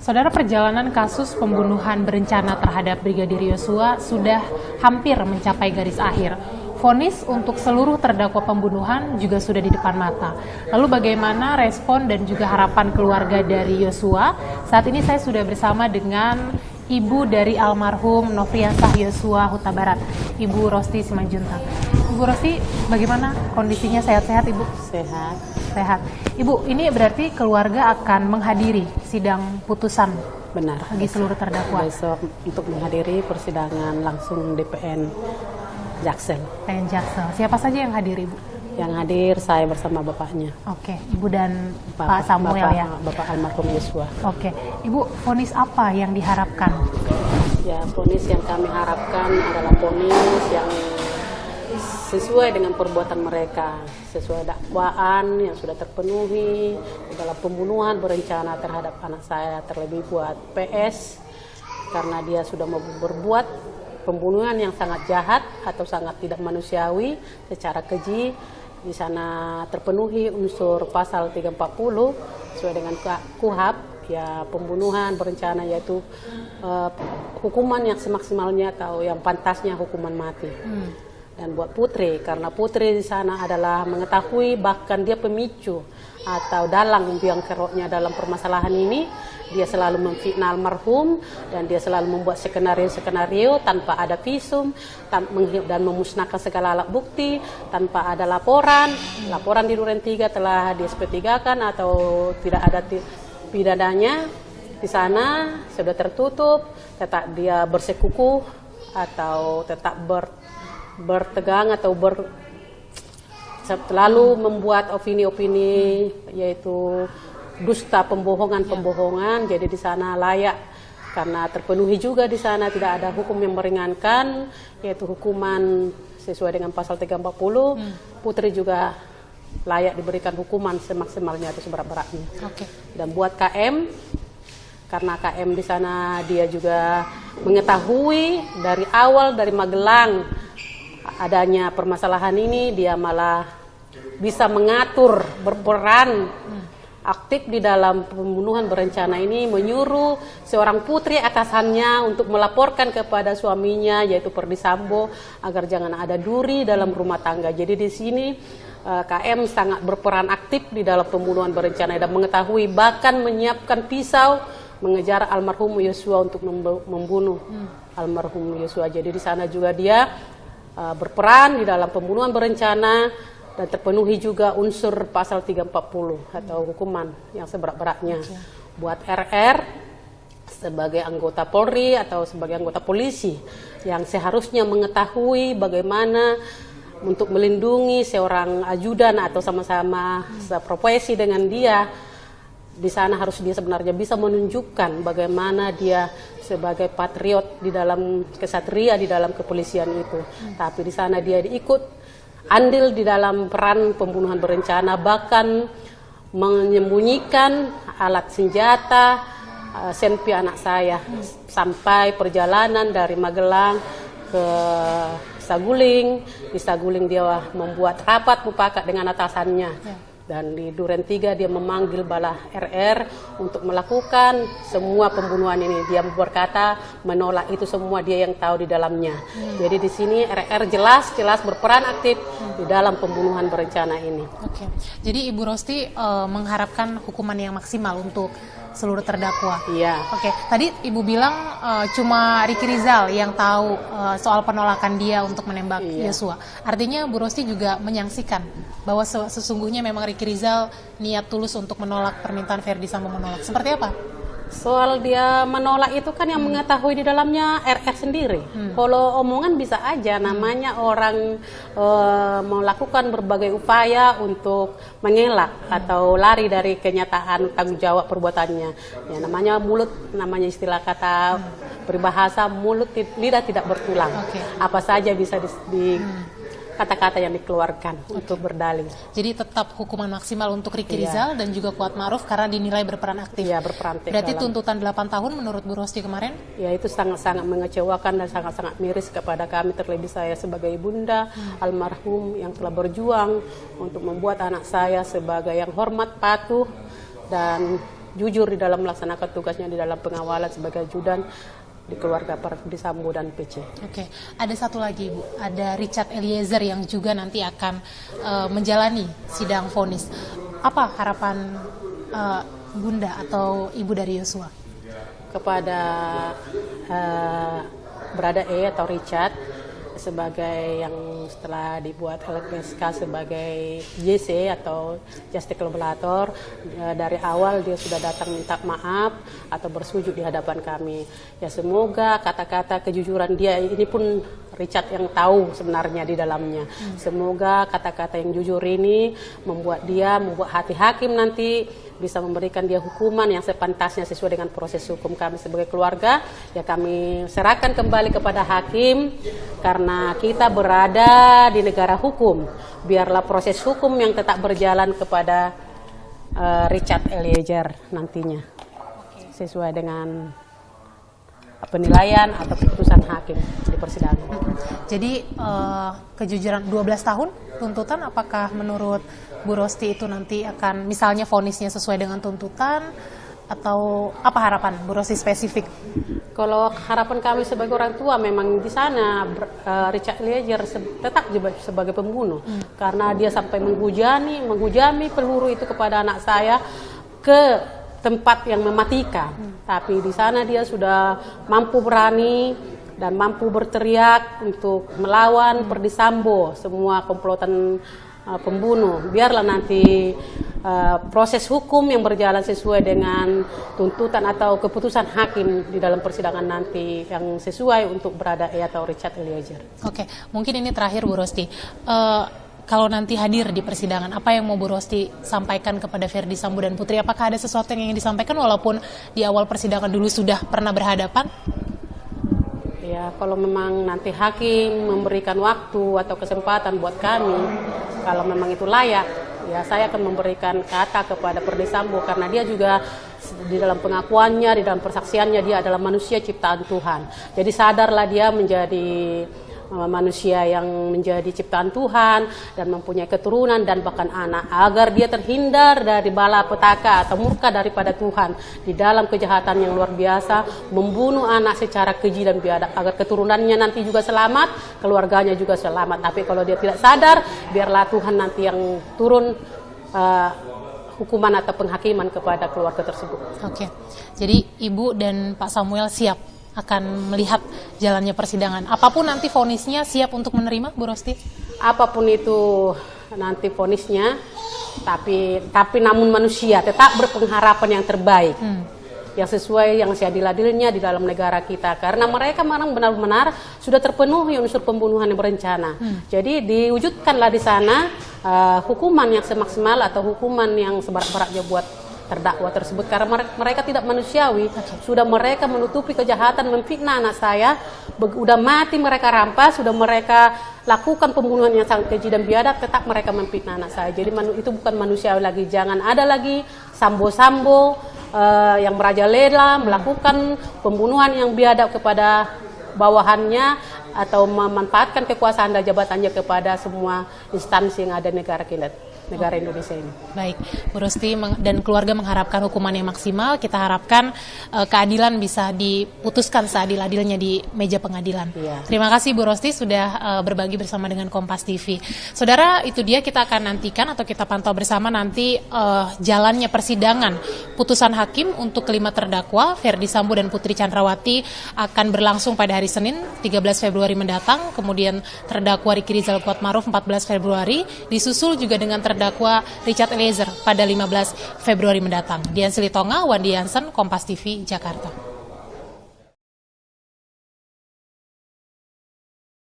Saudara, perjalanan kasus pembunuhan berencana terhadap Brigadir Yosua sudah hampir mencapai garis akhir. Vonis untuk seluruh terdakwa pembunuhan juga sudah di depan mata. Lalu bagaimana respon dan juga harapan keluarga dari Yosua? Saat ini saya sudah bersama dengan ibu dari almarhum Nofriansah Yosua Huta Barat, Ibu Rosti Simanjuntak. Ibu Rosti, bagaimana kondisinya? Sehat-sehat, Ibu? Sehat. Sehat. Ibu, ini berarti keluarga akan menghadiri sidang putusan. Benar. Bagi seluruh terdakwa. Besok untuk menghadiri persidangan langsung DPN Jaksel. PN Jaksel. Siapa saja yang hadir, Ibu? Yang hadir saya bersama bapaknya. Oke, Ibu dan Pak Samuel ya. Bapak almarhum Yosua. Oke, Ibu, vonis apa yang diharapkan? Ya, vonis yang kami harapkan adalah vonis yang sesuai dengan perbuatan mereka, sesuai dakwaan yang sudah terpenuhi dalam pembunuhan berencana terhadap anak saya, terlebih buat PS karena dia sudah berbuat pembunuhan yang sangat jahat atau sangat tidak manusiawi secara keji. Di sana terpenuhi unsur pasal 340 sesuai dengan KUHP, ya, pembunuhan berencana, yaitu hukuman yang semaksimalnya atau yang pantasnya hukuman mati. Dan buat Putri, karena Putri di sana adalah mengetahui bahkan dia pemicu atau dalang biang keroknya dalam permasalahan ini. Dia selalu memfitnah almarhum dan dia selalu membuat skenario-skenario tanpa ada visum dan memusnahkan segala alat bukti tanpa ada laporan. Laporan di Duren 3 telah di SP3-kan atau tidak ada pidananya. Di sana sudah tertutup, tetap dia bersekukuh atau tetap bertegang atau selalu membuat opini-opini yaitu dusta, pembohongan. Jadi di sana layak karena terpenuhi juga di sana tidak ada hukum yang meringankan yaitu hukuman sesuai dengan pasal 340. Putri juga layak diberikan hukuman semaksimalnya atau seberat-beratnya. Dan buat KM, karena KM di sana dia juga mengetahui dari awal dari Magelang adanya permasalahan ini, dia malah bisa mengatur, berperan aktif di dalam pembunuhan berencana ini, menyuruh seorang putri atasannya untuk melaporkan kepada suaminya yaitu Perdi Sambo agar jangan ada duri dalam rumah tangga. Jadi di sini KM sangat berperan aktif di dalam pembunuhan berencana dan mengetahui, bahkan menyiapkan pisau mengejar almarhum Yosua untuk membunuh almarhum Yosua. Jadi di sana juga dia berperan di dalam pembunuhan berencana dan terpenuhi juga unsur pasal 340 atau hukuman yang seberat-beratnya. Buat RR sebagai anggota Polri atau sebagai anggota polisi yang seharusnya mengetahui bagaimana untuk melindungi seorang ajudan atau sama-sama seprofesi dengan dia. Di sana harus dia sebenarnya bisa menunjukkan bagaimana dia sebagai patriot di dalam kesatria di dalam kepolisian itu. Tapi di sana dia diikut andil di dalam peran pembunuhan berencana, bahkan menyembunyikan alat senjata senpi anak saya sampai perjalanan dari Magelang ke Saguling. Di Saguling dia membuat rapat mufakat dengan atasannya. Dan di Duren 3 dia memanggil bala RR untuk melakukan semua pembunuhan ini. Dia berkata menolak itu semua, dia yang tahu di dalamnya. Jadi di sini RR jelas berperan aktif di dalam pembunuhan berencana ini. Jadi Ibu Rosti mengharapkan hukuman yang maksimal untuk seluruh terdakwa. Iya. Tadi Ibu bilang cuma Ricky Rizal yang tahu soal penolakan dia untuk menembak Yosua. Artinya Bu Rosti juga menyaksikan bahwa sesungguhnya memang Ricky Rizal niat tulus untuk menolak permintaan Verdi Sambo menolak. Seperti apa? Soal dia menolak itu kan yang mengetahui di dalamnya RR sendiri. Kalau omongan bisa aja, namanya orang melakukan berbagai upaya untuk mengelak atau lari dari kenyataan tanggung jawab perbuatannya. Ya, namanya mulut, namanya istilah kata peribahasa mulut lidah tidak bertulang. Apa saja bisa di kata-kata yang dikeluarkan untuk berdalih. Jadi tetap hukuman maksimal untuk Ricky Rizal dan juga Kuat Ma'ruf karena dinilai berperan aktif. Iya, berperan aktif. Berarti tuntutan 8 tahun menurut Bu Rosti kemarin? Ya, itu sangat-sangat mengecewakan dan sangat-sangat miris kepada kami, terlebih saya sebagai ibunda almarhum yang telah berjuang untuk membuat anak saya sebagai yang hormat, patuh, dan jujur di dalam melaksanakan tugasnya di dalam pengawalan sebagai ajudan di keluarga Verdi Sambo dan PC. Oke, ada satu lagi Bu, ada Richard Eliezer yang juga nanti akan menjalani sidang vonis. Apa harapan Bunda atau Ibu dari Yosua? Kepada Brada E atau Richard sebagai yang setelah dibuat LPSK sebagai JC atau Justice Collaborator, dari awal dia sudah datang minta maaf atau bersujud di hadapan kami. Ya semoga kata-kata kejujuran dia ini pun Richard yang tahu sebenarnya di dalamnya. Semoga kata-kata yang jujur ini membuat hati hakim nanti bisa memberikan dia hukuman yang sepantasnya sesuai dengan proses hukum. Kami sebagai keluarga ya kami serahkan kembali kepada hakim karena kita berada di negara hukum. Biarlah proses hukum yang tetap berjalan kepada Richard Eliezer nantinya sesuai dengan penilaian atau keputusan hakim di persidangan. Jadi kejujuran 12 tahun tuntutan, apakah menurut Bu Rosti itu nanti akan misalnya vonisnya sesuai dengan tuntutan atau apa harapan Bu Rosti spesifik? Kalau harapan kami sebagai orang tua memang di sana Richard Eliezer tetap sebagai pembunuh karena dia sampai menghujami peluru itu kepada anak saya ke tempat yang mematikan. Tapi di sana dia sudah mampu berani dan mampu berteriak untuk melawan Verdi Sambo, semua komplotan pembunuh. Biarlah nanti proses hukum yang berjalan sesuai dengan tuntutan atau keputusan hakim di dalam persidangan nanti yang sesuai untuk Brada E atau Richard Eliezer. Oke, mungkin ini terakhir Bu Rosti. Kalau nanti hadir di persidangan, apa yang mau Bu Rosti sampaikan kepada Verdi Sambo dan Putri? Apakah ada sesuatu yang ingin disampaikan walaupun di awal persidangan dulu sudah pernah berhadapan? Ya, kalau memang nanti hakim memberikan waktu atau kesempatan buat kami, kalau memang itu layak, ya saya akan memberikan kata kepada Verdi Sambo karena dia juga di dalam pengakuannya, di dalam persaksiannya dia adalah manusia ciptaan Tuhan. Jadi sadarlah dia menjadi manusia yang menjadi ciptaan Tuhan dan mempunyai keturunan dan bahkan anak, agar dia terhindar dari bala petaka atau murka daripada Tuhan di dalam kejahatan yang luar biasa, membunuh anak secara keji dan biadab, agar keturunannya nanti juga selamat, keluarganya juga selamat. Tapi kalau dia tidak sadar, biarlah Tuhan nanti yang turun hukuman atau penghakiman kepada keluarga tersebut. Oke, jadi Ibu dan Pak Samuel siap akan melihat jalannya persidangan. Apapun nanti vonisnya, siap untuk menerima, Bu Rosti? Apapun itu nanti vonisnya, tapi namun manusia tetap berpengharapan yang terbaik, yang sesuai, yang seadil-adilnya di dalam negara kita. Karena mereka memang benar-benar sudah terpenuhi unsur pembunuhan yang berencana. Jadi diwujudkanlah di sana hukuman yang semaksimal atau hukuman yang seberat-beratnya buat terdakwa tersebut karena mereka tidak manusiawi. Sudah mereka menutupi kejahatan, memfitnah anak saya, udah mati mereka rampas, sudah mereka lakukan pembunuhan yang sangat keji dan biadab, tetap mereka memfitnah anak saya. Jadi itu bukan manusiawi lagi. Jangan ada lagi sambo-sambo yang merajalela melakukan pembunuhan yang biadab kepada bawahannya atau memanfaatkan kekuasaan dan jabatannya kepada semua instansi yang ada di negara Indonesia ini. Baik, Bu Rosti dan keluarga mengharapkan hukuman yang maksimal. Kita harapkan keadilan bisa diputuskan seadil-adilnya di meja pengadilan. Iya. Terima kasih Bu Rosti sudah berbagi bersama dengan Kompas TV. Saudara, itu dia, kita akan nantikan atau kita pantau bersama nanti jalannya persidangan. Putusan hakim untuk kelima terdakwa, Verdi Sambo dan Putri Chandrawati, akan berlangsung pada hari Senin 13 Februari mendatang. Kemudian terdakwa Ricky Rizal Kuatmaruf 14 Februari, disusul juga dengan terdakwa Richard Eliezer pada 15 Februari mendatang. Dian Silitonga, Wandi Jansen, Kompas TV, Jakarta.